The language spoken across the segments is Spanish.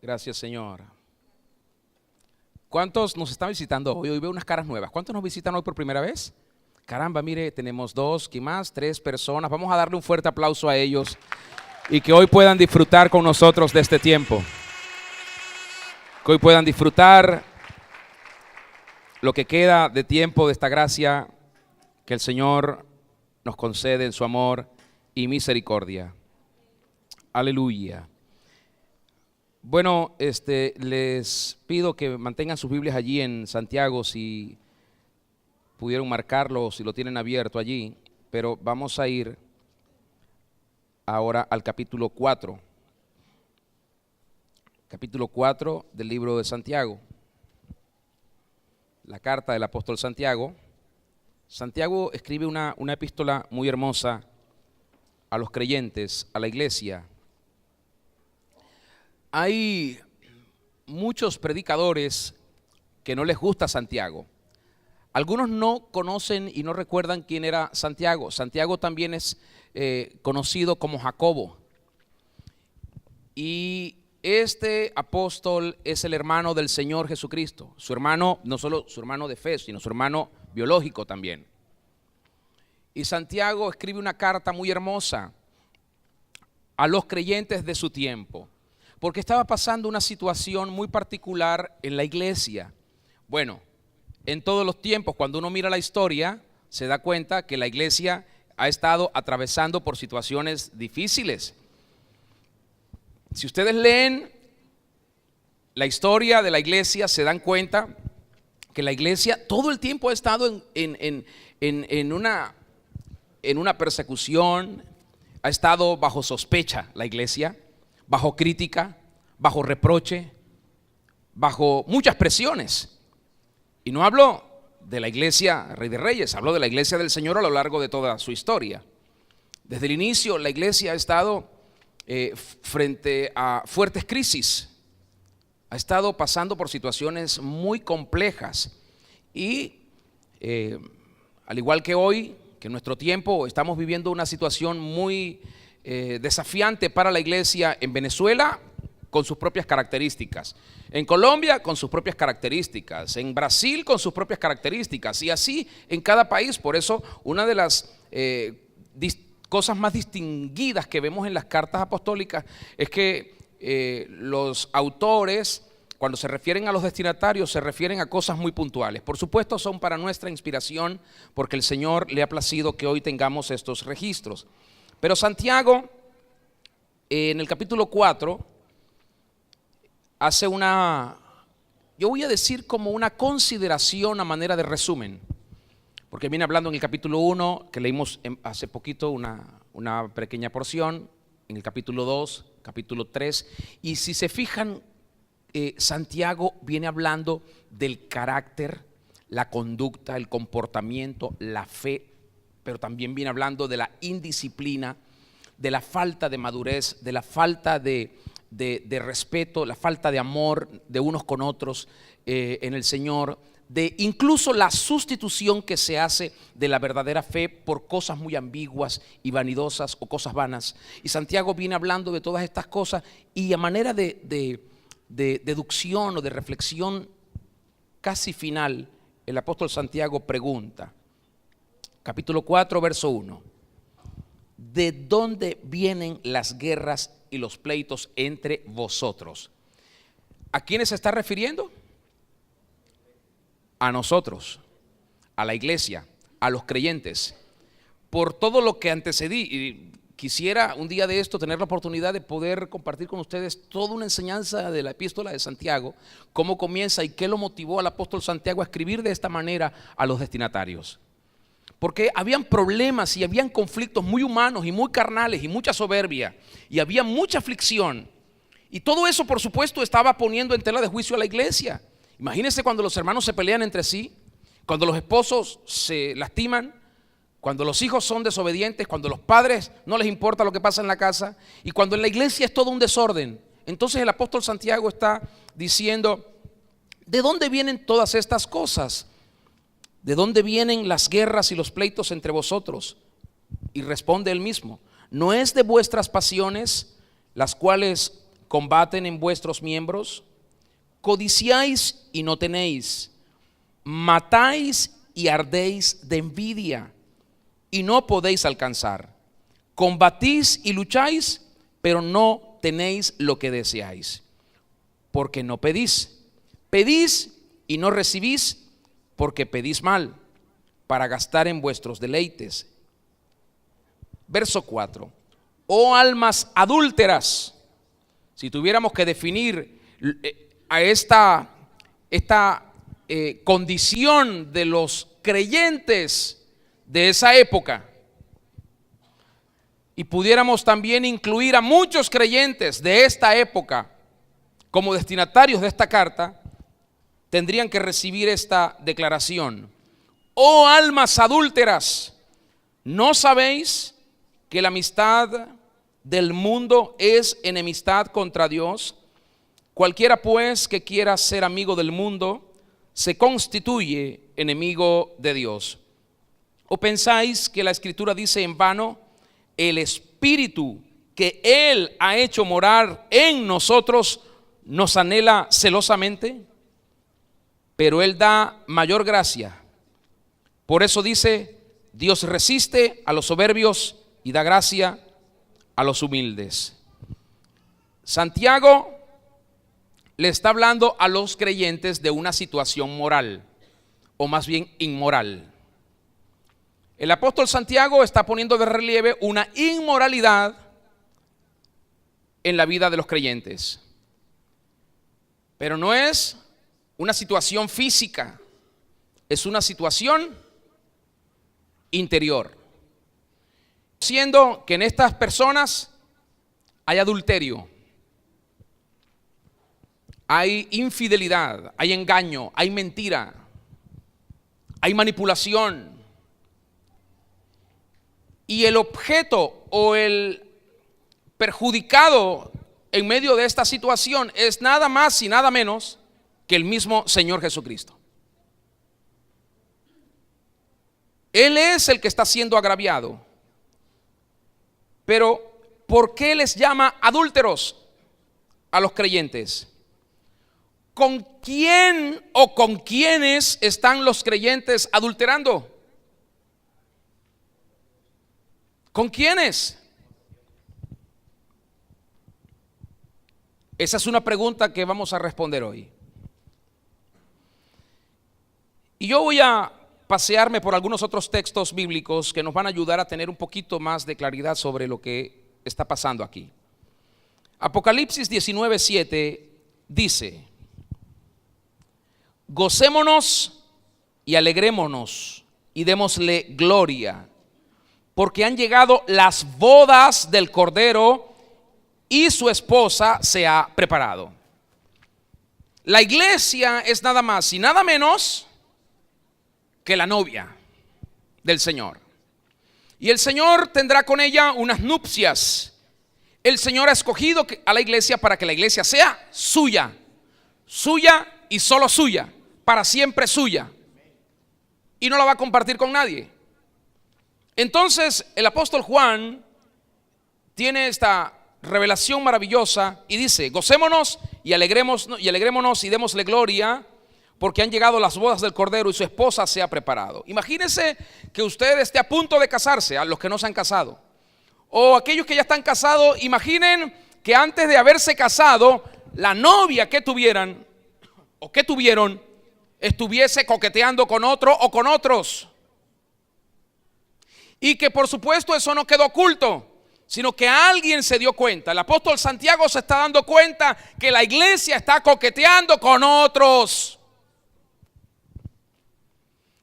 Gracias, Señor. ¿Cuántos nos están visitando hoy? Hoy veo unas caras nuevas. ¿Cuántos nos visitan hoy por primera vez? Caramba, mire, tenemos dos, ¿qué más? 3 personas. Vamos a darle un fuerte aplauso a ellos y que hoy puedan disfrutar con nosotros de este tiempo. Que hoy puedan disfrutar lo que queda de tiempo de esta gracia que el Señor nos concede en su amor y misericordia. Aleluya. Bueno, les pido que mantengan sus Biblias allí en Santiago, si pudieron marcarlo, si lo tienen abierto allí, pero vamos a ir ahora al capítulo 4. Capítulo 4 del libro de Santiago. La carta del apóstol Santiago. Santiago escribe una epístola muy hermosa a los creyentes, a la iglesia. Hay muchos predicadores que no les gusta Santiago. Algunos no conocen y no recuerdan quién era Santiago. Santiago también es conocido como Jacobo. Y este apóstol es el hermano del Señor Jesucristo. Su hermano, no solo su hermano de fe, sino su hermano biológico también. Y Santiago escribe una carta muy hermosa a los creyentes de su tiempo, porque estaba pasando una situación muy particular en la iglesia. Bueno, en todos los tiempos, cuando uno mira la historia, se da cuenta que la iglesia ha estado atravesando por situaciones difíciles. Si ustedes leen la historia de la iglesia, se dan cuenta que la iglesia todo el tiempo ha estado en una persecución, ha estado bajo sospecha la iglesia, bajo crítica, bajo reproche, bajo muchas presiones. Y no hablo de la iglesia Rey de Reyes, hablo de la iglesia del Señor a lo largo de toda su historia. Desde el inicio la iglesia ha estado frente a fuertes crisis, ha estado pasando por situaciones muy complejas y al igual que hoy, que en nuestro tiempo estamos viviendo una situación muy desafiante para la iglesia en Venezuela, con sus propias características, en Colombia con sus propias características, en Brasil con sus propias características, y así en cada país. Por eso una de las cosas más distinguidas que vemos en las cartas apostólicas es que los autores, cuando se refieren a los destinatarios, se refieren a cosas muy puntuales. Por supuesto, son para nuestra inspiración, porque el Señor le ha placido que hoy tengamos estos registros. Pero Santiago, en el capítulo 4, hace yo voy a decir como una consideración a manera de resumen, porque viene hablando en el capítulo 1, que leímos hace poquito una pequeña porción, en el capítulo 2, capítulo 3, y si se fijan, Santiago viene hablando del carácter, la conducta, el comportamiento, la fe, pero también viene hablando de la indisciplina, de la falta de madurez, de la falta de respeto, la falta de amor de unos con otros en el Señor, de incluso la sustitución que se hace de la verdadera fe por cosas muy ambiguas y vanidosas o cosas vanas. Y Santiago viene hablando de todas estas cosas, y a manera de deducción o de reflexión casi final, el apóstol Santiago pregunta, capítulo 4, verso 1, ¿de dónde vienen las guerras y los pleitos entre vosotros? ¿A quiénes se está refiriendo? A nosotros, a la iglesia, a los creyentes. Por todo lo que antecedí, y quisiera un día de esto tener la oportunidad de poder compartir con ustedes toda una enseñanza de la epístola de Santiago, cómo comienza y qué lo motivó al apóstol Santiago a escribir de esta manera a los destinatarios. Porque habían problemas y habían conflictos muy humanos y muy carnales y mucha soberbia, y había mucha aflicción, y todo eso por supuesto estaba poniendo en tela de juicio a la iglesia. Imagínense cuando los hermanos se pelean entre sí, cuando los esposos se lastiman, cuando los hijos son desobedientes, cuando los padres no les importa lo que pasa en la casa, y cuando en la iglesia es todo un desorden. Entonces el apóstol Santiago está diciendo, ¿de dónde vienen todas estas cosas? ¿De dónde vienen las guerras y los pleitos entre vosotros? Y responde él mismo, ¿no es de vuestras pasiones las cuales combaten en vuestros miembros? Codiciáis y no tenéis, matáis y ardéis de envidia y no podéis alcanzar. Combatís y lucháis, pero no tenéis lo que deseáis, porque no pedís. Pedís y no recibís, porque pedís mal, para gastar en vuestros deleites. Verso 4. Oh almas adúlteras. Si tuviéramos que definir a esta condición de los creyentes de esa época, y pudiéramos también incluir a muchos creyentes de esta época como destinatarios de esta carta, tendrían que recibir esta declaración: oh almas adúlteras, ¿no sabéis que la amistad del mundo es enemistad contra Dios? Cualquiera pues que quiera ser amigo del mundo se constituye enemigo de Dios. ¿O pensáis que la Escritura dice en vano: el Espíritu que Él ha hecho morar en nosotros nos anhela celosamente? Pero Él da mayor gracia. Por eso dice: Dios resiste a los soberbios y da gracia a los humildes. Santiago le está hablando a los creyentes de una situación moral, o más bien inmoral. El apóstol Santiago está poniendo de relieve una inmoralidad en la vida de los creyentes. Pero no es una situación física, es una situación interior. Siendo que en estas personas hay adulterio, hay infidelidad, hay engaño, hay mentira, hay manipulación. Y el objeto o el perjudicado en medio de esta situación es nada más y nada menos que el mismo Señor Jesucristo. Él es el que está siendo agraviado. Pero ¿por qué les llama adúlteros a los creyentes? ¿Con quién o con quiénes están los creyentes adulterando? ¿Con quiénes? Esa es una pregunta que vamos a responder hoy. Y yo voy a pasearme por algunos otros textos bíblicos que nos van a ayudar a tener un poquito más de claridad sobre lo que está pasando aquí. Apocalipsis 19:7 dice: gocémonos y alegrémonos y démosle gloria, porque han llegado las bodas del Cordero y su esposa se ha preparado. La iglesia es nada más y nada menos que la novia del Señor. Y el Señor tendrá con ella unas nupcias. El Señor ha escogido a la iglesia para que la iglesia sea suya, suya y solo suya, para siempre suya. Y no la va a compartir con nadie. Entonces el apóstol Juan tiene esta revelación maravillosa y dice: gocémonos y alegrémonos y démosle gloria, porque han llegado las bodas del Cordero y su esposa se ha preparado. Imagínense que usted esté a punto de casarse, a los que no se han casado, o aquellos que ya están casados. Imaginen que antes de haberse casado, la novia que tuvieran o que tuvieron estuviese coqueteando con otro o con otros. Y que por supuesto eso no quedó oculto, sino que alguien se dio cuenta. El apóstol Santiago se está dando cuenta que la iglesia está coqueteando con otros,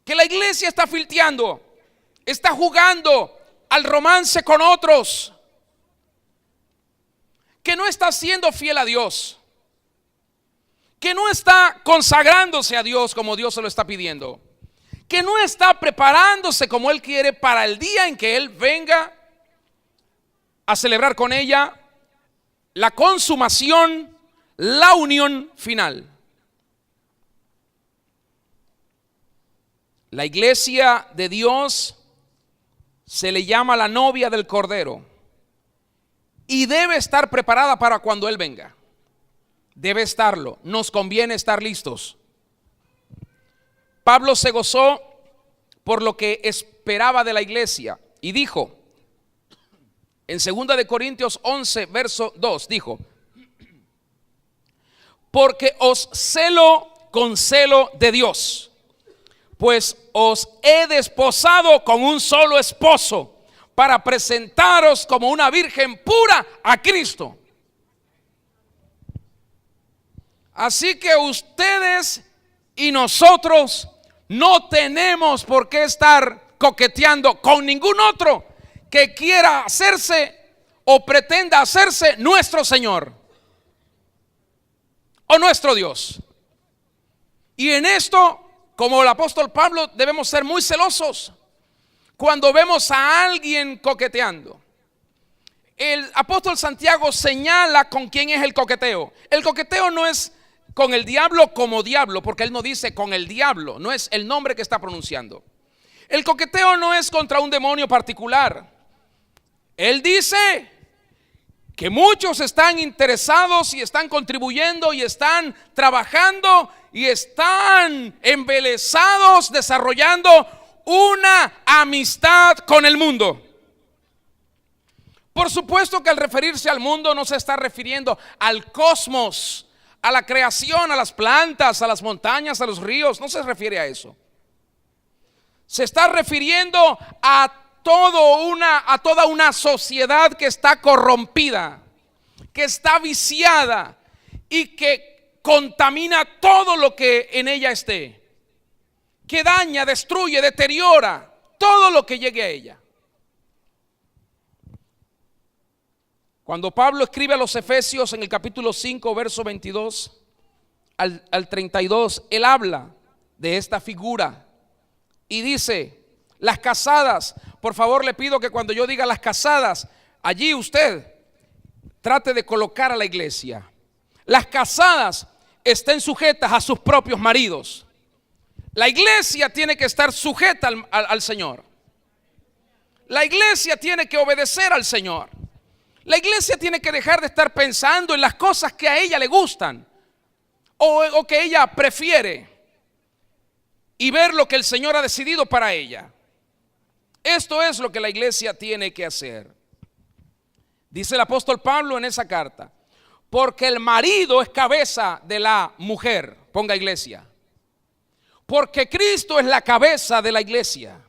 que la iglesia está flirteando, está jugando al romance con otros, que no está siendo fiel a Dios, que no está consagrándose a Dios como Dios se lo está pidiendo, que no está preparándose como Él quiere para el día en que Él venga a celebrar con ella la consumación, la unión final. La iglesia de Dios se le llama la novia del Cordero. y debe estar preparada para cuando Él venga. Debe estarlo, nos conviene estar listos. Pablo se gozó por lo que esperaba de la iglesia y dijo, en 2 de Corintios 11, verso 2, dijo: porque os celo con celo de Dios, pues os he desposado con un solo esposo, para presentaros como una virgen pura a Cristo. Así que ustedes y nosotros no tenemos por qué estar coqueteando con ningún otro que quiera hacerse o pretenda hacerse nuestro Señor o nuestro Dios. Y en esto, como el apóstol Pablo, debemos ser muy celosos cuando vemos a alguien coqueteando. El apóstol Santiago señala con quién es el coqueteo. El coqueteo no es con el diablo como diablo, porque él no dice con el diablo, no es el nombre que está pronunciando. El coqueteo no es contra un demonio particular. Él dice que muchos están interesados y están contribuyendo y están trabajando y están embelesados desarrollando una amistad con el mundo. Por supuesto que al referirse al mundo no se está refiriendo al cosmos, a la creación, a las plantas, a las montañas, a los ríos. No se refiere a eso. Se está refiriendo a toda una sociedad que está corrompida, que está viciada y que contamina todo lo que en ella esté, que daña, destruye, deteriora todo lo que llegue a ella. Cuando Pablo escribe a los Efesios en el capítulo 5, verso 22 al 32, él habla de esta figura y dice: las casadas, por favor le pido que cuando yo diga las casadas, allí usted trate de colocar a la iglesia. Las casadas estén sujetas a sus propios maridos. La iglesia tiene que estar sujeta al Señor. La iglesia tiene que obedecer al Señor. La iglesia tiene que dejar de estar pensando en las cosas que a ella le gustan o que ella prefiere y ver lo que el Señor ha decidido para ella. Esto es lo que la iglesia tiene que hacer. Dice el apóstol Pablo en esa carta: porque el marido es cabeza de la mujer. Ponga iglesia. Porque Cristo es la cabeza de la iglesia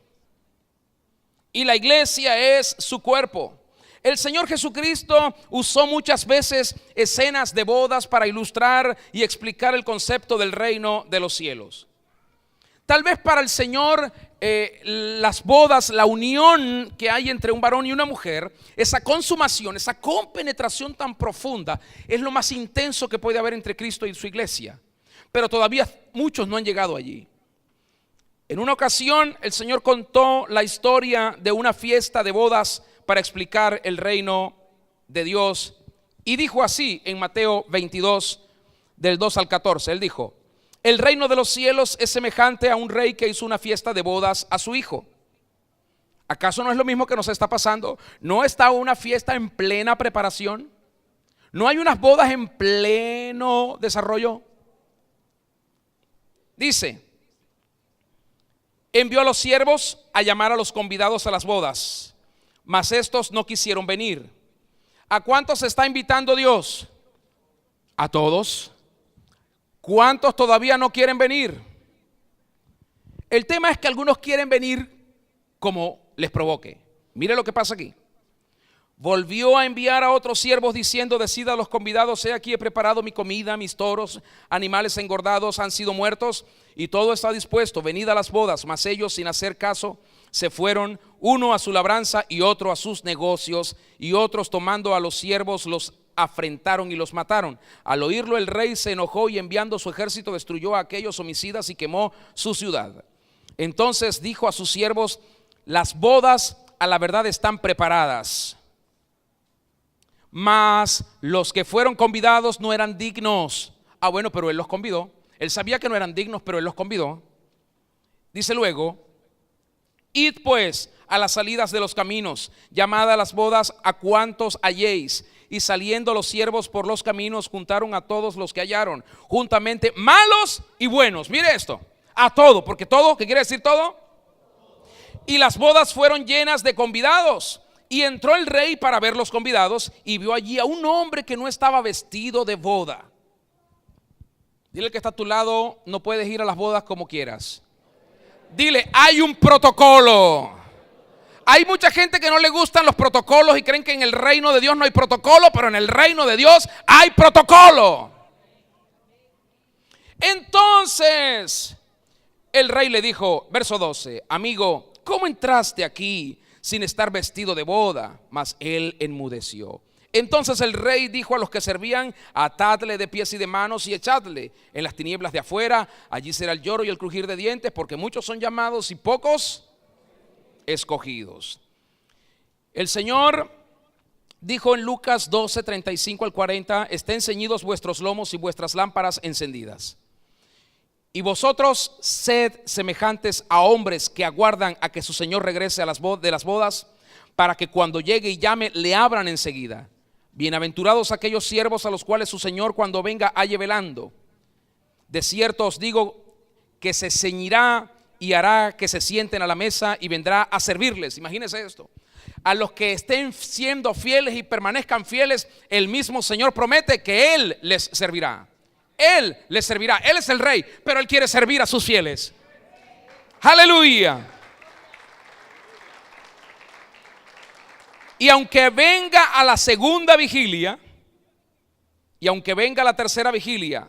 y la iglesia es su cuerpo. El Señor Jesucristo usó muchas veces escenas de bodas para ilustrar y explicar el concepto del reino de los cielos. Tal vez para el Señor las bodas, la unión que hay entre un varón y una mujer, esa consumación, esa compenetración tan profunda, es lo más intenso que puede haber entre Cristo y su iglesia. Pero todavía muchos no han llegado allí. En una ocasión el Señor contó la historia de una fiesta de bodas para explicar el reino de Dios, y dijo así en Mateo 22 del 2 al 14. Él dijo: el reino de los cielos es semejante a un rey que hizo una fiesta de bodas a su hijo. ¿Acaso no es lo mismo que nos está pasando? ¿No está una fiesta en plena preparación? ¿No hay unas bodas en pleno desarrollo? Dice: envió a los siervos a llamar a los convidados a las bodas, mas estos no quisieron venir. ¿A cuántos está invitando Dios? A todos. ¿Cuántos todavía no quieren venir? El tema es que algunos quieren venir como les provoque. Mire lo que pasa aquí. Volvió a enviar a otros siervos diciendo: decid a los convidados: he aquí he preparado mi comida, mis toros, animales engordados han sido muertos y todo está dispuesto, venid a las bodas. Mas ellos, sin hacer caso, se fueron, uno a su labranza y otro a sus negocios, y otros tomando a los siervos los afrentaron y los mataron. Al oírlo el rey se enojó y enviando su ejército destruyó a aquellos homicidas y quemó su ciudad. Entonces dijo a sus siervos: las bodas a la verdad están preparadas, mas los que fueron convidados no eran dignos. Ah, bueno, pero él los convidó. Él sabía que no eran dignos, pero él los convidó. Dice luego: Id pues a las salidas de los caminos, llamad a las bodas a cuantos halléis. Y saliendo los siervos por los caminos, juntaron a todos los que hallaron, juntamente malos y buenos. Mire esto, a todo, porque todo, ¿qué quiere decir todo? Y las bodas fueron llenas de convidados. Y entró el rey para ver los convidados y vio allí a un hombre que no estaba vestido de boda. Dile que está a tu lado, no puedes ir a las bodas como quieras. Dile, hay un protocolo. Hay mucha gente que no le gustan los protocolos y creen que en el reino de Dios no hay protocolo, pero en el reino de Dios hay protocolo. Entonces el rey le dijo, verso 12, amigo, ¿cómo entraste aquí sin estar vestido de boda? Mas él enmudeció. Entonces el rey dijo a los que servían, atadle de pies y de manos y echadle en las tinieblas de afuera, allí será el lloro y el crujir de dientes, porque muchos son llamados y pocos escogidos. El Señor dijo en Lucas 12, 35 al 40, estén ceñidos vuestros lomos y vuestras lámparas encendidas. Y vosotros sed semejantes a hombres que aguardan a que su Señor regrese de las bodas, para que cuando llegue y llame le abran enseguida. Bienaventurados aquellos siervos a los cuales su Señor cuando venga halle velando. De cierto os digo que se ceñirá y hará que se sienten a la mesa y vendrá a servirles. Imagínense esto. A los que estén siendo fieles y permanezcan fieles, el mismo Señor promete que Él les servirá. Él les servirá. Él es el rey, pero Él quiere servir a sus fieles. Aleluya. Y aunque venga a la segunda vigilia, y aunque venga a la tercera vigilia,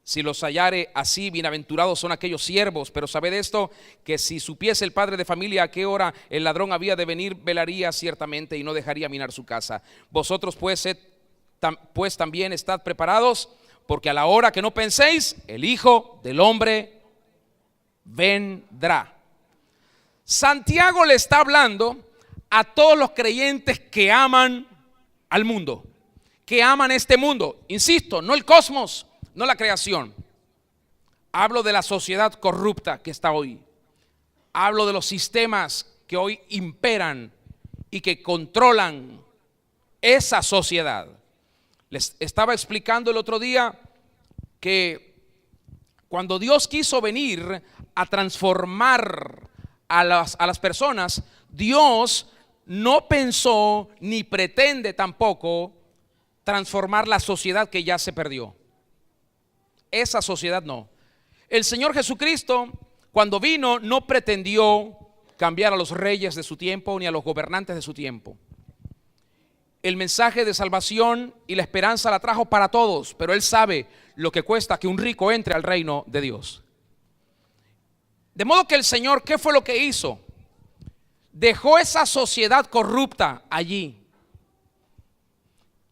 si los hallare así, bienaventurados son aquellos siervos. Pero sabed esto, que si supiese el padre de familia a qué hora el ladrón había de venir, velaría ciertamente y no dejaría minar su casa. Vosotros pues también estad preparados, porque a la hora que no penséis, el Hijo del Hombre vendrá. Santiago le está hablando a todos los creyentes que aman al mundo, que aman este mundo. Insisto, no el cosmos, no la creación. Hablo de la sociedad corrupta que está hoy. Hablo de los sistemas que hoy imperan y que controlan esa sociedad. Les estaba explicando el otro día que cuando Dios quiso venir a transformar a las personas, Dios no pensó ni pretende tampoco transformar la sociedad que ya se perdió. Esa sociedad no. El Señor Jesucristo, cuando vino, no pretendió cambiar a los reyes de su tiempo ni a los gobernantes de su tiempo. El mensaje de salvación y la esperanza la trajo para todos, pero Él sabe lo que cuesta que un rico entre al reino de Dios. De modo que el Señor, ¿qué fue lo que hizo? Dejó esa sociedad corrupta allí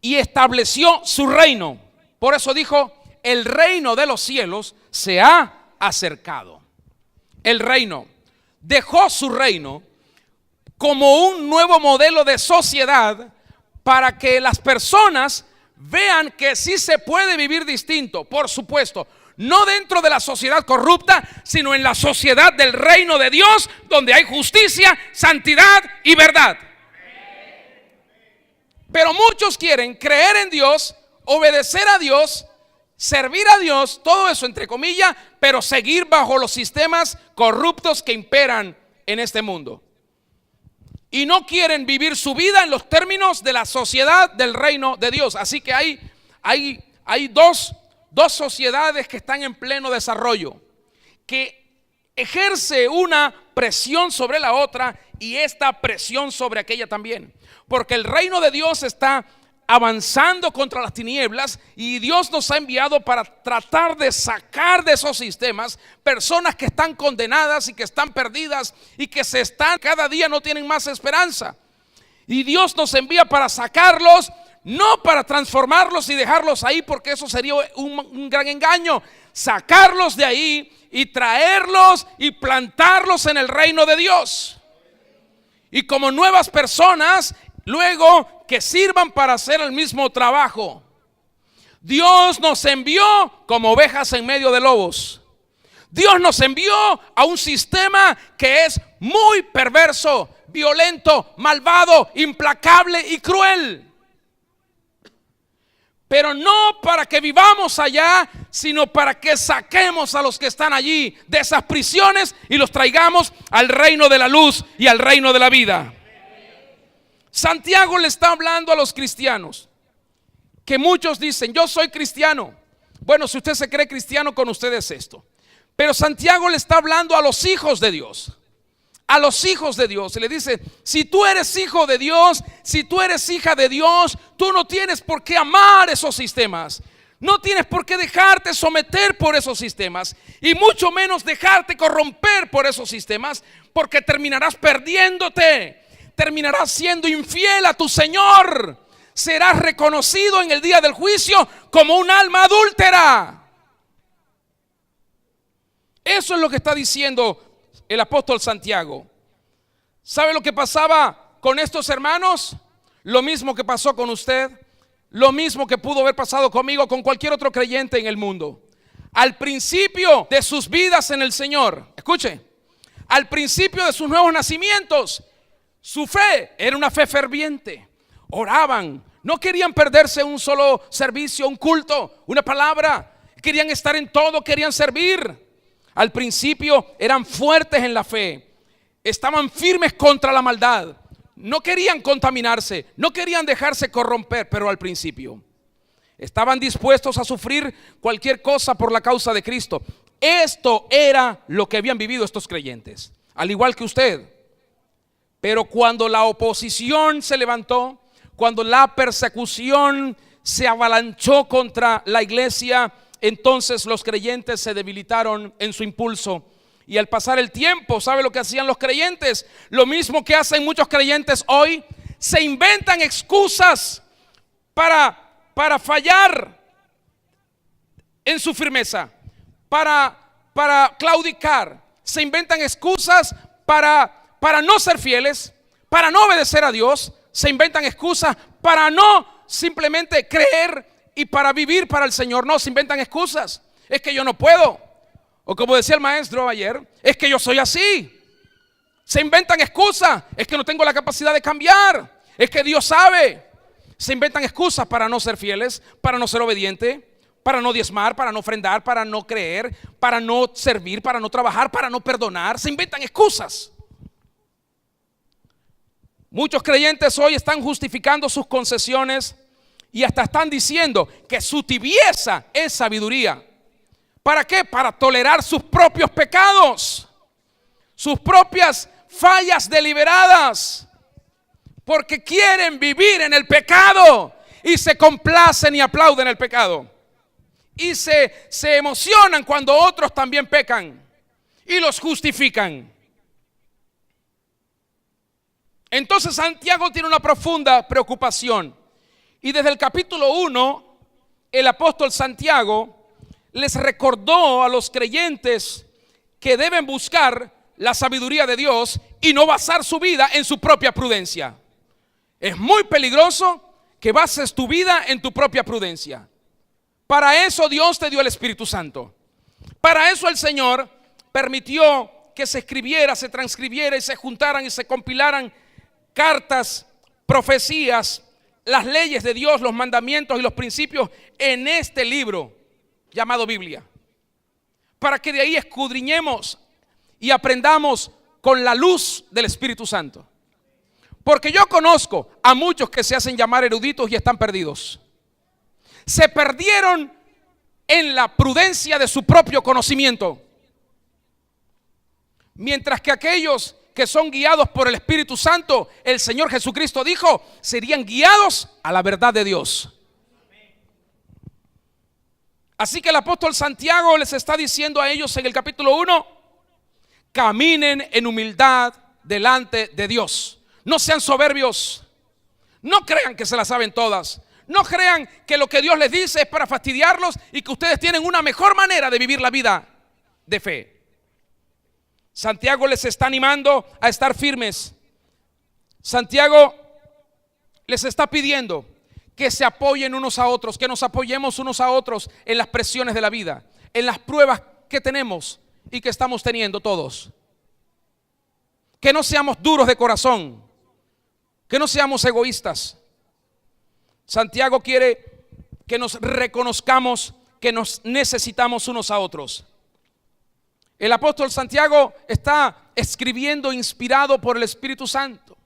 y estableció su reino. Por eso dijo, el reino de los cielos se ha acercado. El reino dejó su reino como un nuevo modelo de sociedad para que las personas vean que sí se puede vivir distinto. Por supuesto, no dentro de la sociedad corrupta, sino en la sociedad del reino de Dios, donde hay justicia, santidad y verdad. Pero muchos quieren creer en Dios, obedecer a Dios, servir a Dios, todo eso entre comillas, pero seguir bajo los sistemas corruptos que imperan en este mundo. Y no quieren vivir su vida en los términos de la sociedad del reino de Dios. Así que hay dos sociedades que están en pleno desarrollo, que ejerce una presión sobre la otra y esta presión sobre aquella también. Porque el reino de Dios está avanzando contra las tinieblas y Dios nos ha enviado para tratar de sacar de esos sistemas personas que están condenadas y que están perdidas y que cada día no tienen más esperanza. Y Dios nos envía para sacarlos, no para transformarlos y dejarlos ahí, porque eso sería un gran engaño. Sacarlos de ahí y traerlos y plantarlos en el reino de Dios. Y como nuevas personas, luego que sirvan para hacer el mismo trabajo. Dios nos envió como ovejas en medio de lobos. Dios nos envió a un sistema que es muy perverso, violento, malvado, implacable y cruel. Pero no para que vivamos allá, sino para que saquemos a los que están allí de esas prisiones y los traigamos al reino de la luz y al reino de la vida. Santiago le está hablando a los cristianos, que muchos dicen, yo soy cristiano. Bueno, si usted se cree cristiano, con usted es esto. Pero Santiago le está hablando a los hijos de Dios. A los hijos de Dios. Y le dice, si tú eres hijo de Dios, si tú eres hija de Dios, tú no tienes por qué amar esos sistemas. No tienes por qué dejarte someter por esos sistemas. Y mucho menos dejarte corromper por esos sistemas. Porque terminarás perdiéndote. Terminarás siendo infiel a tu Señor. Serás reconocido en el día del juicio como un alma adúltera. Eso es lo que está diciendo el apóstol Santiago. ¿Sabe lo que pasaba con estos hermanos? Lo mismo que pasó con usted, lo mismo que pudo haber pasado conmigo, con cualquier otro creyente en el mundo. Al principio de sus vidas en el Señor, escuche, al principio de sus nuevos nacimientos, su fe era una fe ferviente. Oraban, no querían perderse un solo servicio, un culto, una palabra. Querían estar en todo, querían servir. Al principio eran fuertes en la fe, estaban firmes contra la maldad, no querían contaminarse, no querían dejarse corromper, pero al principio estaban dispuestos a sufrir cualquier cosa por la causa de Cristo. Esto era lo que habían vivido estos creyentes, al igual que usted. Pero cuando la oposición se levantó, cuando la persecución se avalanchó contra la iglesia, entonces los creyentes se debilitaron en su impulso. Y al pasar el tiempo, ¿sabe lo que hacían los creyentes? Lo mismo que hacen muchos creyentes hoy. Se inventan excusas para fallar en su firmeza, para claudicar. Se inventan excusas para no ser fieles, para no obedecer a Dios. Se inventan excusas para no simplemente creer y para vivir para el Señor. No, se inventan excusas. Es que yo no puedo. O como decía el maestro ayer, es que yo soy así. Se inventan excusas. Es que no tengo la capacidad de cambiar. Es que Dios sabe. Se inventan excusas para no ser fieles, para no ser obedientes, para no diezmar, para no ofrendar, para no creer, para no servir, para no trabajar, para no perdonar. Se inventan excusas. Muchos creyentes hoy están justificando sus concesiones y hasta están diciendo que su tibieza es sabiduría. ¿Para qué? Para tolerar sus propios pecados, sus propias fallas deliberadas, porque quieren vivir en el pecado y se complacen y aplauden el pecado. Y se emocionan cuando otros también pecan y los justifican. Entonces Santiago tiene una profunda preocupación. Y desde el capítulo 1, el apóstol Santiago les recordó a los creyentes que deben buscar la sabiduría de Dios y no basar su vida en su propia prudencia. Es muy peligroso que bases tu vida en tu propia prudencia. Para eso Dios te dio el Espíritu Santo. Para eso el Señor permitió que se escribiera, se transcribiera y se juntaran y se compilaran cartas, profecías, las leyes de Dios, los mandamientos y los principios en este libro llamado Biblia, para que de ahí escudriñemos y aprendamos con la luz del Espíritu Santo. Porque yo conozco a muchos que se hacen llamar eruditos y están perdidos. Se perdieron en la prudencia de su propio conocimiento, mientras que aquellos que son guiados por el Espíritu Santo, el Señor Jesucristo dijo, serían guiados a la verdad de Dios. Así que el apóstol Santiago les está diciendo a ellos en el capítulo 1, caminen en humildad delante de Dios. No sean soberbios. No crean que se las saben todas. No crean que lo que Dios les dice es para fastidiarlos y que ustedes tienen una mejor manera de vivir la vida de fe. Santiago les está animando a estar firmes. Santiago les está pidiendo que se apoyen unos a otros, que nos apoyemos unos a otros en las presiones de la vida, en las pruebas que tenemos, y que estamos teniendo todos. Que no seamos duros de corazón, que no seamos egoístas. Santiago quiere que nos reconozcamos que nos necesitamos unos a otros. El apóstol Santiago está escribiendo inspirado por el Espíritu Santo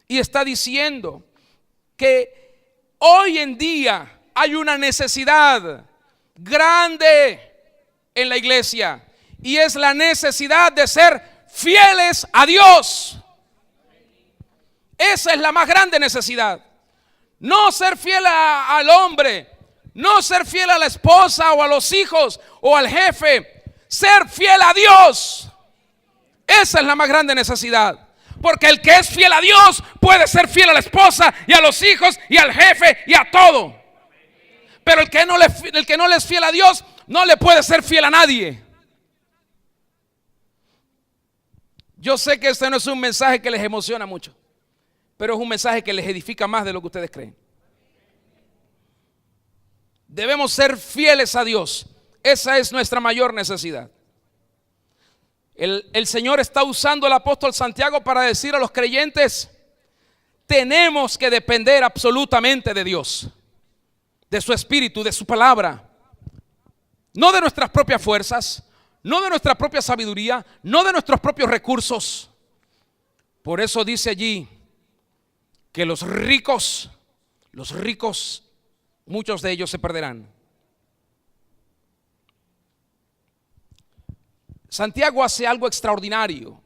y está diciendo que hoy en día hay una necesidad grande en la iglesia y es la necesidad de ser fieles a Dios. Esa es la más grande necesidad. No ser fiel al hombre, no ser fiel a la esposa o a los hijos o al jefe, ser fiel a Dios. Esa es la más grande necesidad. Porque el que es fiel a Dios puede ser fiel a la esposa y a los hijos y al jefe y a todo. Pero el que no le es fiel a Dios no le puede ser fiel a nadie. Yo sé que este no es un mensaje que les emociona mucho, pero es un mensaje que les edifica más de lo que ustedes creen. Debemos ser fieles a Dios. Esa es nuestra mayor necesidad. El Señor está usando al apóstol Santiago para decir a los creyentes: tenemos que depender absolutamente de Dios, de su Espíritu, de su palabra. No de nuestras propias fuerzas, no de nuestra propia sabiduría, no de nuestros propios recursos. Por eso dice allí que los ricos, muchos de ellos se perderán. Santiago hace algo extraordinario.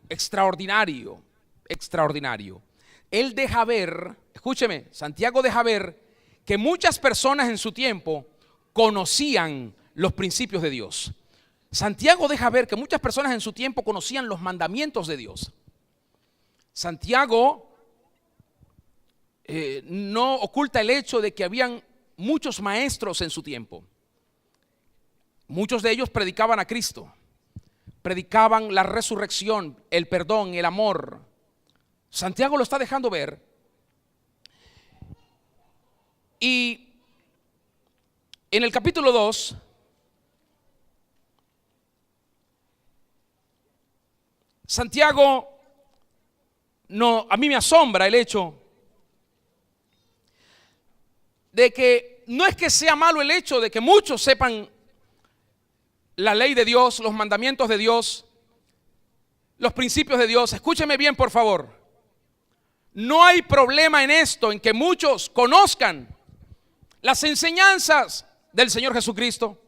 Él deja ver, escúcheme, Santiago deja ver que muchas personas en su tiempo conocían los principios de Dios. Santiago deja ver que muchas personas en su tiempo conocían los mandamientos de Dios. Santiago no oculta el hecho de que habían muchos maestros en su tiempo. Muchos de ellos predicaban a Cristo, predicaban la resurrección, el perdón, el amor. Santiago lo está dejando ver. Y en el capítulo 2, Santiago, a mí me asombra el hecho de que no es que sea malo el hecho de que muchos sepan la ley de Dios, los mandamientos de Dios, los principios de Dios. Escúcheme bien, por favor. No hay problema en esto, en que muchos conozcan las enseñanzas del Señor Jesucristo,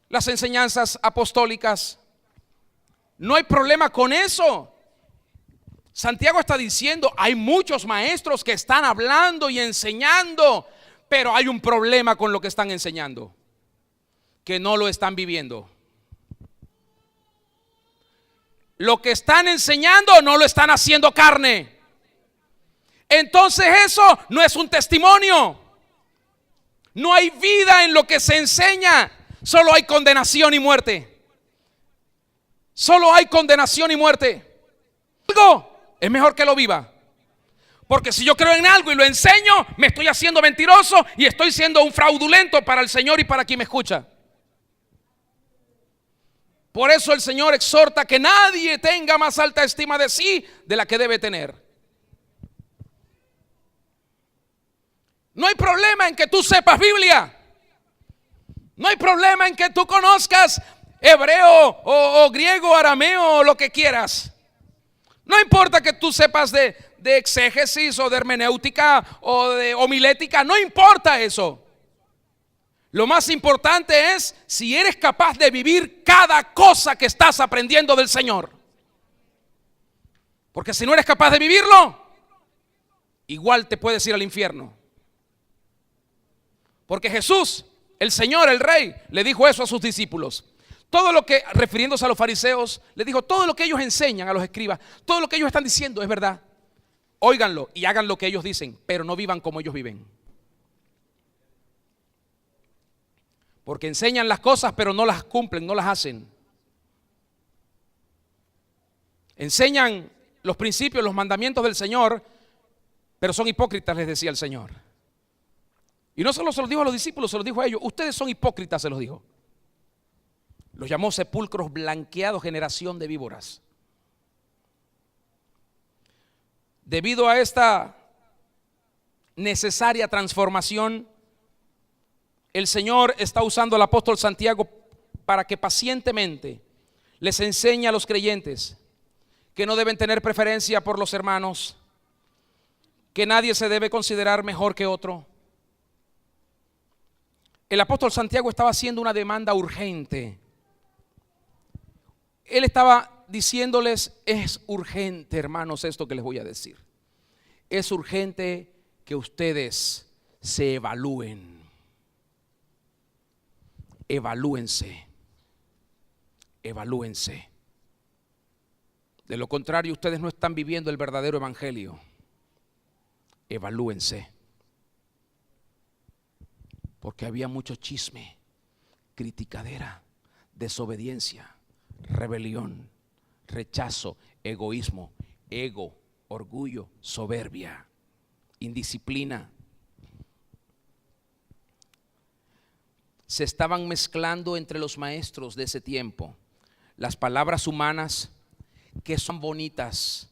las enseñanzas apostólicas. No hay problema con eso. Santiago está diciendo, hay muchos maestros que están hablando y enseñando, pero hay un problema con lo que están enseñando, que no lo están viviendo. Lo que están enseñando no lo están haciendo carne. Entonces eso no es un testimonio. No hay vida en lo que se enseña. Solo hay condenación y muerte. Solo hay condenación y muerte. Algo es mejor que lo viva. Porque si yo creo en algo y lo enseño, me estoy haciendo mentiroso y estoy siendo un fraudulento para el Señor y para quien me escucha. Por eso el Señor exhorta que nadie tenga más alta estima de sí de la que debe tener. No hay problema en que tú sepas Biblia. No hay problema en que tú conozcas hebreo o griego, arameo o lo que quieras. No importa que tú sepas de exégesis o de hermenéutica o de homilética. No importa eso. Lo más importante es si eres capaz de vivir cada cosa que estás aprendiendo del Señor. Porque si no eres capaz de vivirlo, igual te puedes ir al infierno. Porque Jesús, el Señor, el Rey, le dijo eso a sus discípulos. Todo lo que, refiriéndose a los fariseos, le dijo, todo lo que ellos enseñan a los escribas, todo lo que ellos están diciendo es verdad. Óiganlo y hagan lo que ellos dicen, pero no vivan como ellos viven. Porque enseñan las cosas, pero no las cumplen, no las hacen. Enseñan los principios, los mandamientos del Señor, pero son hipócritas, les decía el Señor. Y no solo se los dijo a los discípulos, se los dijo a ellos. Ustedes son hipócritas, se los dijo. Los llamó sepulcros blanqueados, generación de víboras. Debido a esta necesaria transformación, el Señor está usando al apóstol Santiago para que pacientemente les enseñe a los creyentes que no deben tener preferencia por los hermanos, que nadie se debe considerar mejor que otro. El apóstol Santiago estaba haciendo una demanda urgente. Él estaba diciéndoles: es urgente, hermanos, esto que les voy a decir. Es urgente que ustedes se evalúen. Evalúense. Evalúense. De lo contrario, ustedes no están viviendo el verdadero evangelio. Evalúense. Porque había mucho chisme, criticadera, desobediencia, rebelión, rechazo, egoísmo, ego, orgullo, soberbia, indisciplina. Se estaban mezclando entre los maestros de ese tiempo las palabras humanas que son bonitas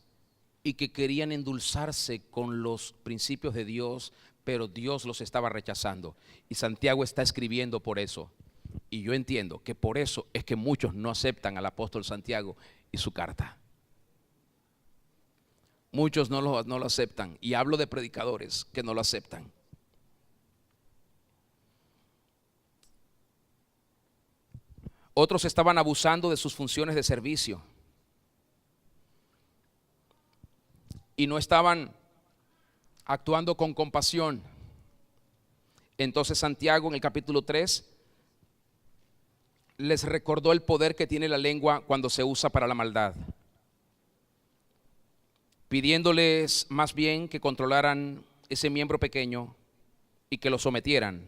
y que querían endulzarse con los principios de Dios, pero Dios los estaba rechazando. Y Santiago está escribiendo por eso. Y yo entiendo que por eso es que muchos no aceptan al apóstol Santiago y su carta. Muchos no lo aceptan. Y hablo de predicadores que no lo aceptan. Otros estaban abusando de sus funciones de servicio. Y no estaban actuando con compasión. Entonces Santiago en el capítulo 3 les recordó el poder que tiene la lengua cuando se usa para la maldad, pidiéndoles más bien que controlaran ese miembro pequeño y que lo sometieran,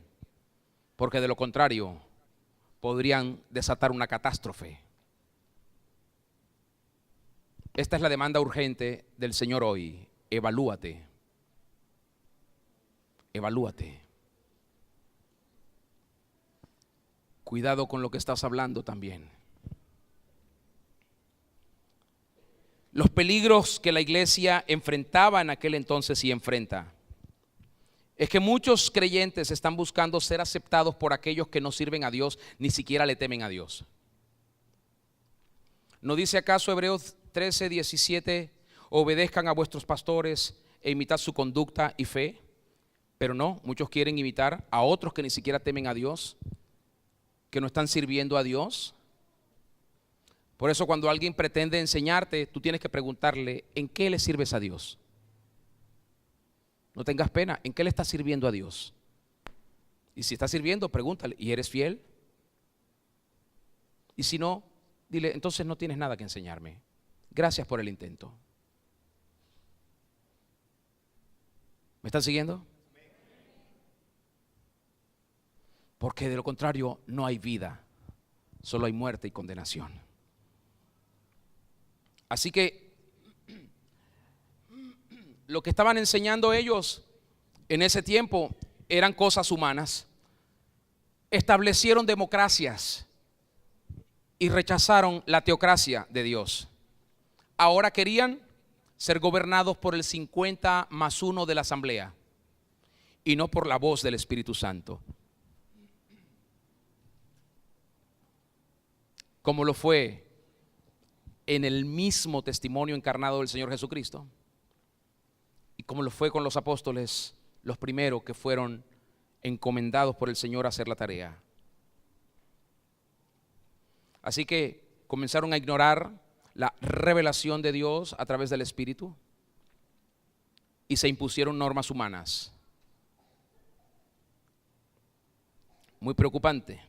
porque de lo contrario podrían desatar una catástrofe. Esta es la demanda urgente del Señor hoy. Evalúate. Evalúate. Cuidado con lo que estás hablando también. Los peligros que la iglesia enfrentaba en aquel entonces y enfrenta es que muchos creyentes están buscando ser aceptados por aquellos que no sirven a Dios, ni siquiera le temen a Dios. ¿No dice acaso Hebreos 13:17, obedezcan a vuestros pastores e imitad su conducta y fe? Pero no, muchos quieren imitar a otros que ni siquiera temen a Dios, que no están sirviendo a Dios. Por eso cuando alguien pretende enseñarte, tú tienes que preguntarle: ¿en qué le sirves a Dios? No tengas pena, ¿en qué le estás sirviendo a Dios? Y si estás sirviendo, pregúntale: ¿y eres fiel? Y si no, dile: entonces no tienes nada que enseñarme. Gracias por el intento. ¿Me están siguiendo? Porque de lo contrario no hay vida, solo hay muerte y condenación. Así que lo que estaban enseñando ellos en ese tiempo eran cosas humanas. Establecieron democracias y rechazaron la teocracia de Dios. Ahora querían ser gobernados por el 50+1 de la asamblea y no por la voz del Espíritu Santo, como lo fue en el mismo testimonio encarnado del Señor Jesucristo y como lo fue con los apóstoles, los primeros que fueron encomendados por el Señor a hacer la tarea. Así que comenzaron a ignorar la revelación de Dios a través del Espíritu y se impusieron normas humanas. Muy preocupante.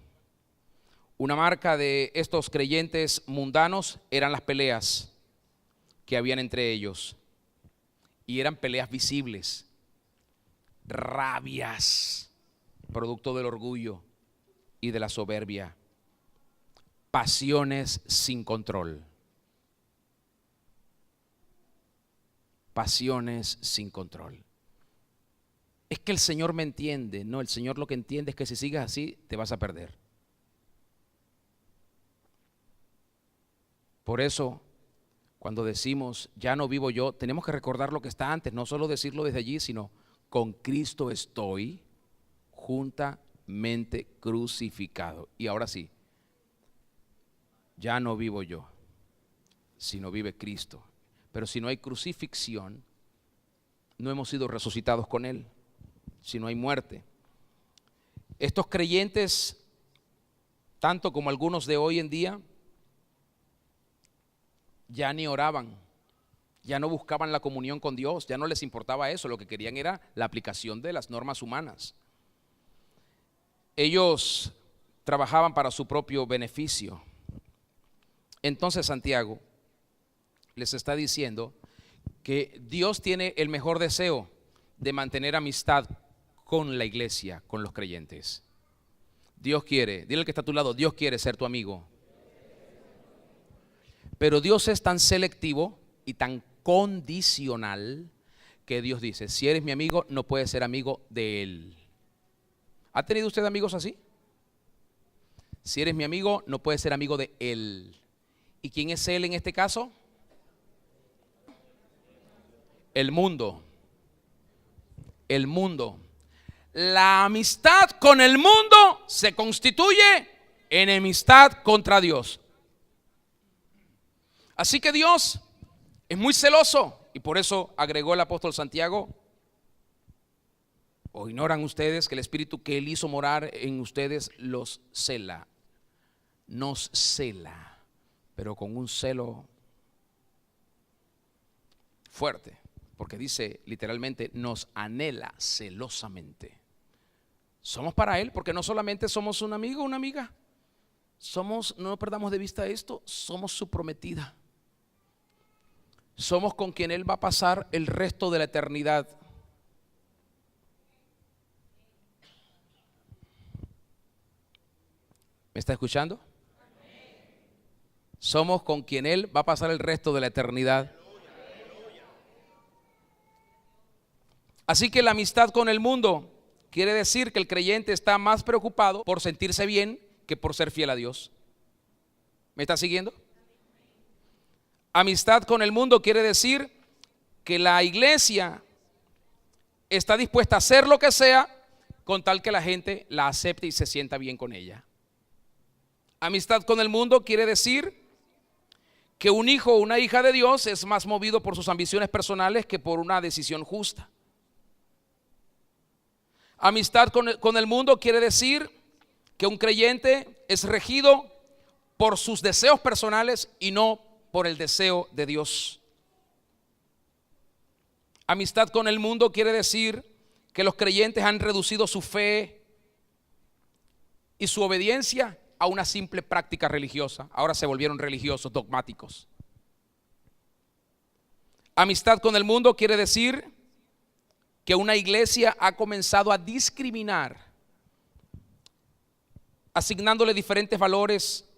Una marca de estos creyentes mundanos eran las peleas que habían entre ellos. Y eran peleas visibles, rabias, producto del orgullo y de la soberbia, pasiones sin control. Pasiones sin control. Es que el Señor me entiende. No, el Señor lo que entiende es que si sigues así te vas a perder. Por eso, cuando decimos ya no vivo yo, tenemos que recordar lo que está antes, no solo decirlo desde allí, sino con Cristo estoy juntamente crucificado. Y ahora sí, ya no vivo yo, sino vive Cristo. Pero si no hay crucifixión, no hemos sido resucitados con Él. Si no hay muerte. Estos creyentes, tanto como algunos de hoy en día, ya ni oraban, ya no buscaban la comunión con Dios, ya no les importaba eso, lo que querían era la aplicación de las normas humanas. Ellos trabajaban para su propio beneficio. Entonces Santiago les está diciendo que Dios tiene el mejor deseo de mantener amistad con la iglesia, con los creyentes. Dios quiere, dile al que está a tu lado, Dios quiere ser tu amigo. Pero Dios es tan selectivo y tan condicional que Dios dice, si eres mi amigo, no puedes ser amigo de Él. ¿Ha tenido usted amigos así? Si eres mi amigo, no puedes ser amigo de Él. ¿Y quién es Él en este caso? El mundo. El mundo. La amistad con el mundo se constituye enemistad contra Dios. Así que Dios es muy celoso y por eso agregó el apóstol Santiago, o ignoran ustedes que el espíritu que Él hizo morar en ustedes los cela, nos cela, pero con un celo fuerte, porque dice literalmente nos anhela celosamente. Somos para Él porque no solamente somos un amigo o una amiga, somos, no perdamos de vista esto, somos su prometida. Somos con quien Él va a pasar el resto de la eternidad. ¿Me está escuchando? Somos con quien Él va a pasar el resto de la eternidad. Así que la amistad con el mundo quiere decir que el creyente está más preocupado por sentirse bien que por ser fiel a Dios. ¿Me está siguiendo? Amistad con el mundo quiere decir que la iglesia está dispuesta a hacer lo que sea con tal que la gente la acepte y se sienta bien con ella. Amistad con el mundo quiere decir que un hijo o una hija de Dios es más movido por sus ambiciones personales que por una decisión justa. Amistad con el mundo quiere decir que un creyente es regido por sus deseos personales y no por el deseo de Dios. Amistad con el mundo quiere decir que los creyentes han reducido su fe y su obediencia a una simple práctica religiosa. Ahora se volvieron religiosos, dogmáticos. Amistad con el mundo quiere decir que una iglesia ha comenzado a discriminar, asignándole diferentes valores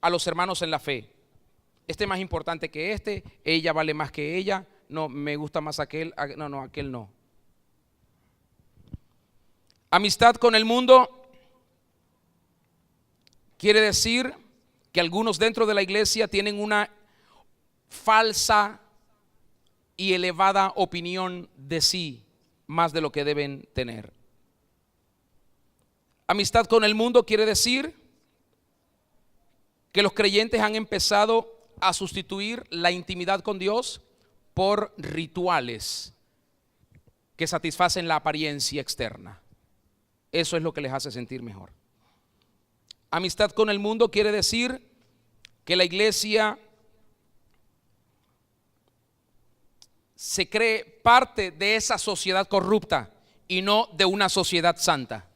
a los hermanos en la fe. Este es más importante que este, ella vale más que ella, no, me gusta más aquel, no, aquel no. Amistad con el mundo quiere decir que algunos dentro de la iglesia tienen una falsa y elevada opinión de sí, más de lo que deben tener. Amistad con el mundo quiere decir que los creyentes han empezado a sustituir la intimidad con Dios por rituales que satisfacen la apariencia externa. Eso es lo que les hace sentir mejor. Amistad con el mundo quiere decir que la iglesia se cree parte de esa sociedad corrupta y no de una sociedad santa.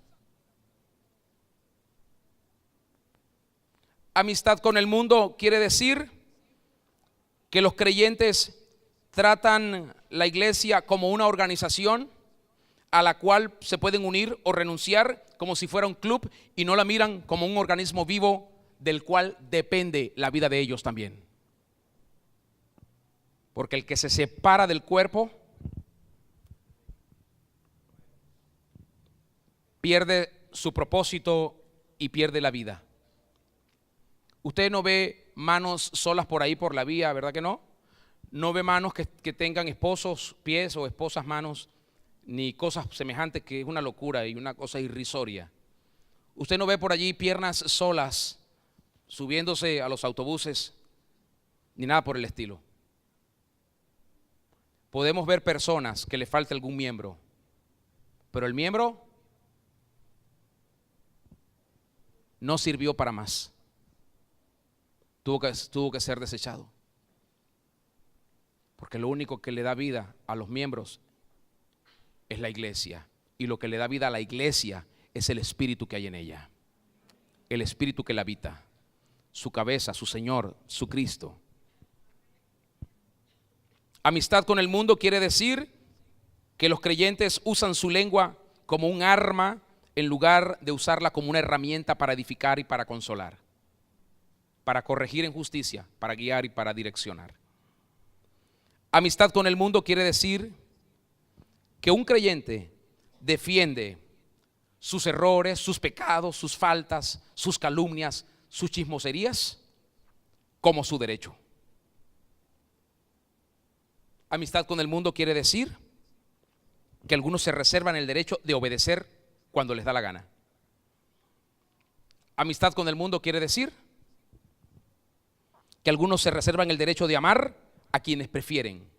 Amistad con el mundo quiere decir que los creyentes tratan la iglesia como una organización a la cual se pueden unir o renunciar como si fuera un club y no la miran como un organismo vivo del cual depende la vida de ellos también. Porque el que se separa del cuerpo pierde su propósito y pierde la vida. Usted no ve manos solas por ahí por la vía, ¿verdad que no? No ve manos que tengan esposos, pies o esposas manos, ni cosas semejantes, que es una locura y una cosa irrisoria. Usted no ve por allí piernas solas subiéndose a los autobuses, ni nada por el estilo. Podemos ver personas que le falte algún miembro, pero el miembro no sirvió para más. Tuvo que ser desechado. Porque lo único que le da vida a los miembros es la iglesia. Y lo que le da vida a la iglesia es el espíritu que hay en ella. El espíritu que la habita. Su cabeza, su Señor, su Cristo. Amistad con el mundo quiere decir que los creyentes usan su lengua como un arma en lugar de usarla como una herramienta para edificar y para consolar, para corregir en justicia, para guiar y para direccionar. Amistad con el mundo quiere decir que un creyente defiende sus errores, sus pecados, sus faltas, sus calumnias, sus chismoserías como su derecho. Amistad con el mundo quiere decir que algunos se reservan el derecho de obedecer cuando les da la gana. Amistad con el mundo quiere decir que algunos se reservan el derecho de amar a quienes prefieren.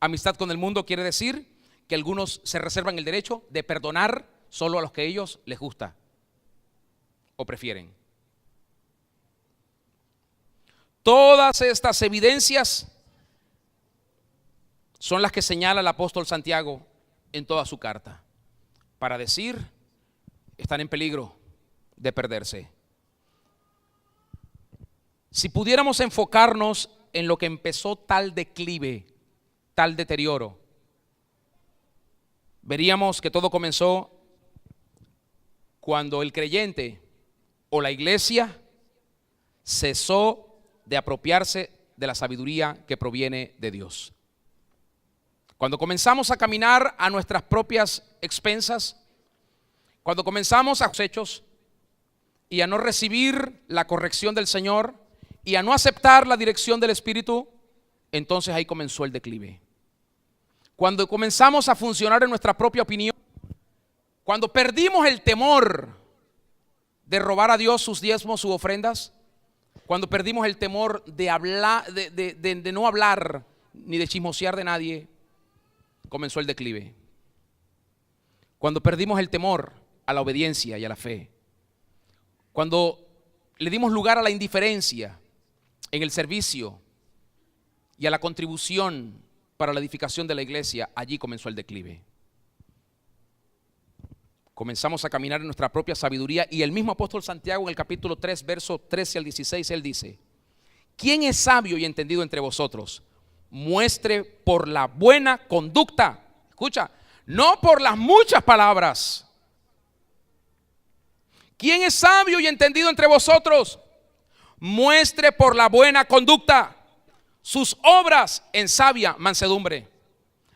Amistad con el mundo quiere decir que algunos se reservan el derecho de perdonar solo a los que a ellos les gusta o prefieren. Todas estas evidencias son las que señala el apóstol Santiago en toda su carta, para decir, están en peligro de perderse. Si pudiéramos enfocarnos en lo que empezó tal declive, tal deterioro, veríamos que todo comenzó cuando el creyente o la iglesia cesó de apropiarse de la sabiduría que proviene de Dios. Cuando comenzamos a caminar a nuestras propias expensas, cuando comenzamos a hechos y a no recibir la corrección del Señor y a no aceptar la dirección del Espíritu, entonces ahí comenzó el declive. Cuando comenzamos a funcionar en nuestra propia opinión, cuando perdimos el temor de robar a Dios sus diezmos, sus ofrendas, cuando perdimos el temor de hablar, de no hablar ni de chismosear de nadie, comenzó el declive. Cuando perdimos el temor a la obediencia y a la fe, cuando le dimos lugar a la indiferencia en el servicio y a la contribución para la edificación de la iglesia, allí comenzó el declive. Comenzamos a caminar en nuestra propia sabiduría y el mismo apóstol Santiago en el capítulo 3, verso 13 al 16, él dice: ¿quién es sabio y entendido entre vosotros? Muestre por la buena conducta, escucha, no por las muchas palabras. ¿Quién es sabio y entendido entre vosotros? Muestre por la buena conducta sus obras en sabia mansedumbre.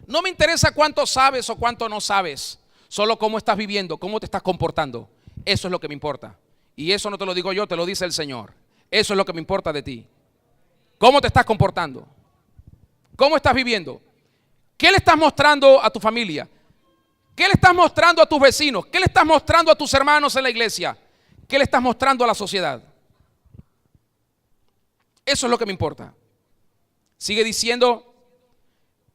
No me interesa cuánto sabes o cuánto no sabes, solo cómo estás viviendo, cómo te estás comportando. Eso es lo que me importa. Y eso no te lo digo yo, te lo dice el Señor. Eso es lo que me importa de ti. ¿Cómo te estás comportando? ¿Cómo estás viviendo? ¿Qué le estás mostrando a tu familia? ¿Qué le estás mostrando a tus vecinos? ¿Qué le estás mostrando a tus hermanos en la iglesia? ¿Qué le estás mostrando a la sociedad? Eso es lo que me importa. Sigue diciendo: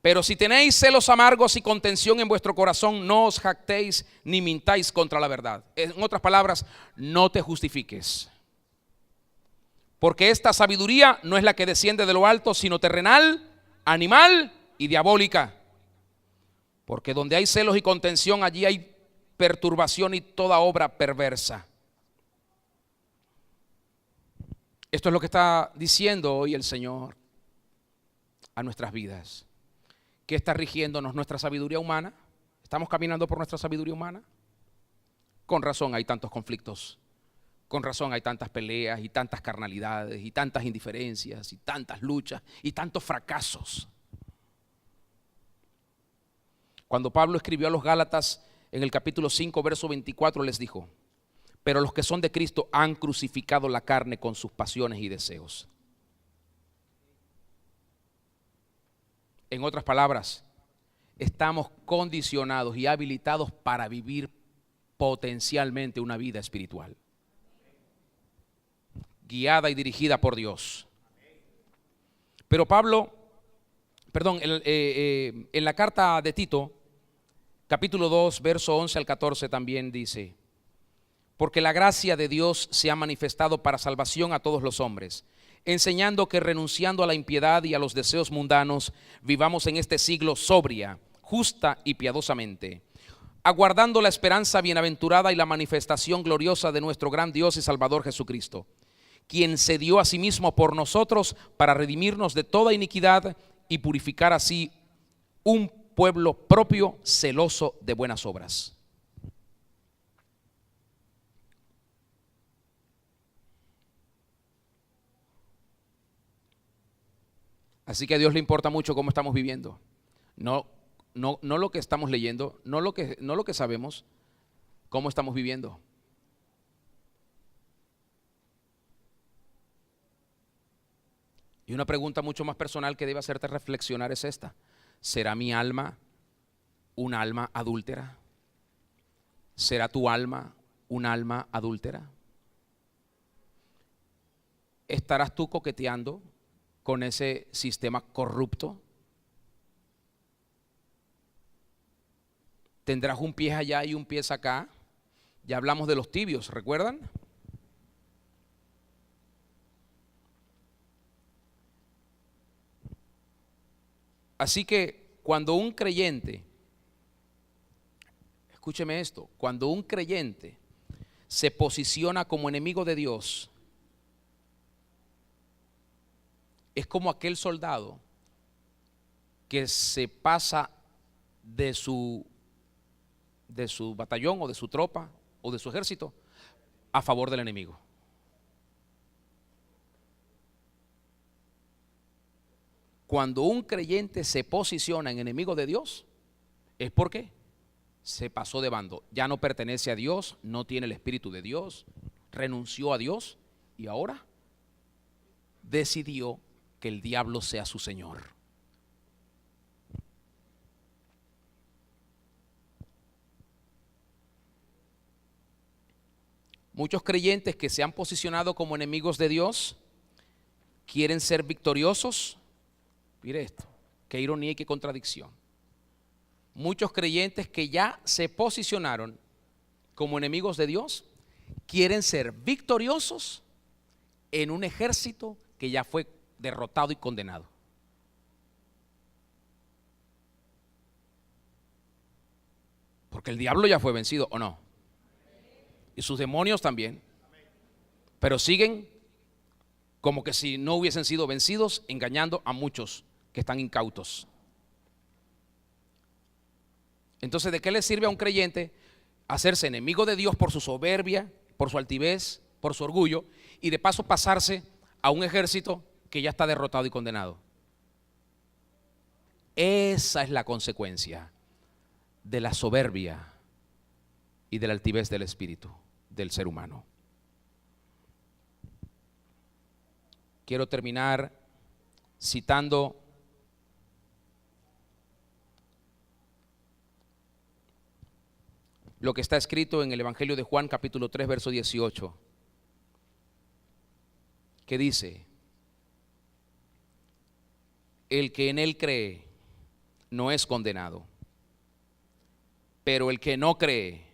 pero si tenéis celos amargos y contención en vuestro corazón, no os jactéis ni mintáis contra la verdad. En otras palabras, no te justifiques. Porque esta sabiduría no es la que desciende de lo alto, sino terrenal, animal y diabólica. Porque donde hay celos y contención, allí hay perturbación y toda obra perversa. Esto es lo que está diciendo hoy el Señor a nuestras vidas. ¿Qué está rigiéndonos? ¿Nuestra sabiduría humana? ¿Estamos caminando por nuestra sabiduría humana? Con razón hay tantos conflictos, con razón hay tantas peleas y tantas carnalidades y tantas indiferencias y tantas luchas y tantos fracasos. Cuando Pablo escribió a los Gálatas en el capítulo 5, verso 24, les dijo: Pero los que son de Cristo han crucificado la carne con sus pasiones y deseos. En otras palabras, estamos condicionados y habilitados para vivir potencialmente una vida espiritual, guiada y dirigida por Dios. Pero en la carta de Tito, capítulo 2, verso 11 al 14 también dice: porque la gracia de Dios se ha manifestado para salvación a todos los hombres, enseñando que renunciando a la impiedad y a los deseos mundanos, vivamos en este siglo sobria, justa y piadosamente, aguardando la esperanza bienaventurada y la manifestación gloriosa de nuestro gran Dios y Salvador Jesucristo, quien se dio a sí mismo por nosotros para redimirnos de toda iniquidad y purificar así un pueblo propio, celoso de buenas obras. Así que a Dios le importa mucho cómo estamos viviendo. No lo que estamos leyendo, no lo que sabemos, cómo estamos viviendo. Y una pregunta mucho más personal que debe hacerte reflexionar es esta: ¿será mi alma un alma adúltera? ¿Será tu alma un alma adúltera? ¿Estarás tú coqueteando con ese sistema corrupto? ¿Tendrás un pie allá y un pie acá? Ya hablamos de los tibios, ¿recuerdan? Así que cuando un creyente, escúcheme esto, cuando un creyente se posiciona como enemigo de Dios, es como aquel soldado que se pasa de su batallón o de su tropa o de su ejército a favor del enemigo. Cuando un creyente se posiciona en enemigo de Dios, es porque se pasó de bando, ya no pertenece a Dios, no tiene el Espíritu de Dios, renunció a Dios y ahora decidió que el diablo sea su señor. Muchos creyentes que se han posicionado como enemigos de Dios quieren ser victoriosos. Mire esto, qué ironía y qué contradicción. Muchos creyentes que ya se posicionaron como enemigos de Dios quieren ser victoriosos en un ejército que ya fue derrotado y condenado. Porque el diablo ya fue vencido, ¿o no? Y sus demonios también. Pero siguen como que si no hubiesen sido vencidos, engañando a muchos que están incautos. Entonces, ¿de qué le sirve a un creyente hacerse enemigo de Dios por su soberbia, por su altivez, por su orgullo, y de paso pasarse a un ejército que ya está derrotado y condenado? Esa es la consecuencia de la soberbia y de la altivez del espíritu del ser humano. Quiero terminar citando lo que está escrito en el Evangelio de Juan, capítulo 3, verso 18, que dice: el que en él cree no es condenado, pero el que no cree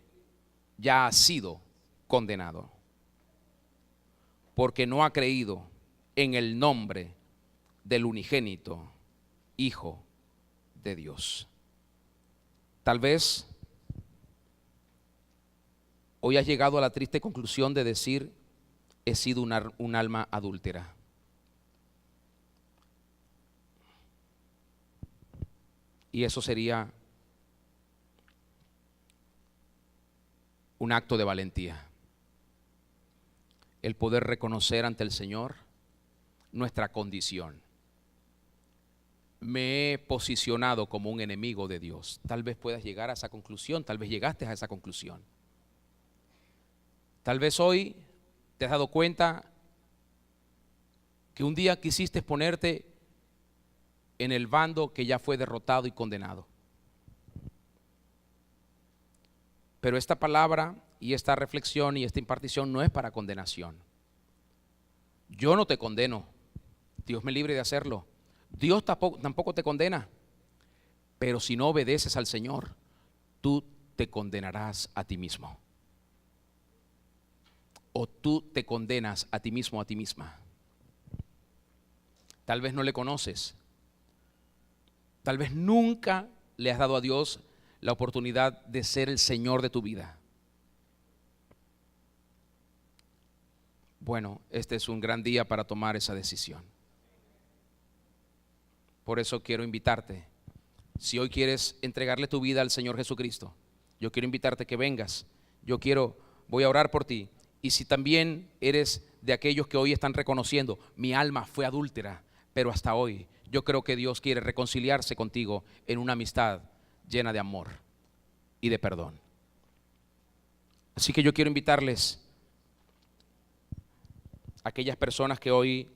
ya ha sido condenado, porque no ha creído en el nombre del unigénito Hijo de Dios. Tal vez hoy has llegado a la triste conclusión de decir: he sido un alma adúltera. Y eso sería un acto de valentía, el poder reconocer ante el Señor nuestra condición. Me he posicionado como un enemigo de Dios. Tal vez puedas llegar a esa conclusión, tal vez llegaste a esa conclusión. Tal vez hoy te has dado cuenta que un día quisiste ponerte en el bando que ya fue derrotado y condenado. Pero esta palabra y esta reflexión y esta impartición no es para condenación. Yo no te condeno, Dios me libre de hacerlo. Dios tampoco te condena, pero si no obedeces al Señor, tú te condenarás a ti mismo. O tú te condenas a ti mismo, a ti misma. Tal vez no le conoces. Tal vez nunca le has dado a Dios la oportunidad de ser el Señor de tu vida. Bueno, este es un gran día para tomar esa decisión. Por eso quiero invitarte. Si hoy quieres entregarle tu vida al Señor Jesucristo, yo quiero invitarte que vengas. Voy a orar por ti. Y si también eres de aquellos que hoy están reconociendo, mi alma fue adúltera, pero hasta hoy yo creo que Dios quiere reconciliarse contigo en una amistad llena de amor y de perdón. Así que yo quiero invitarles a aquellas personas que hoy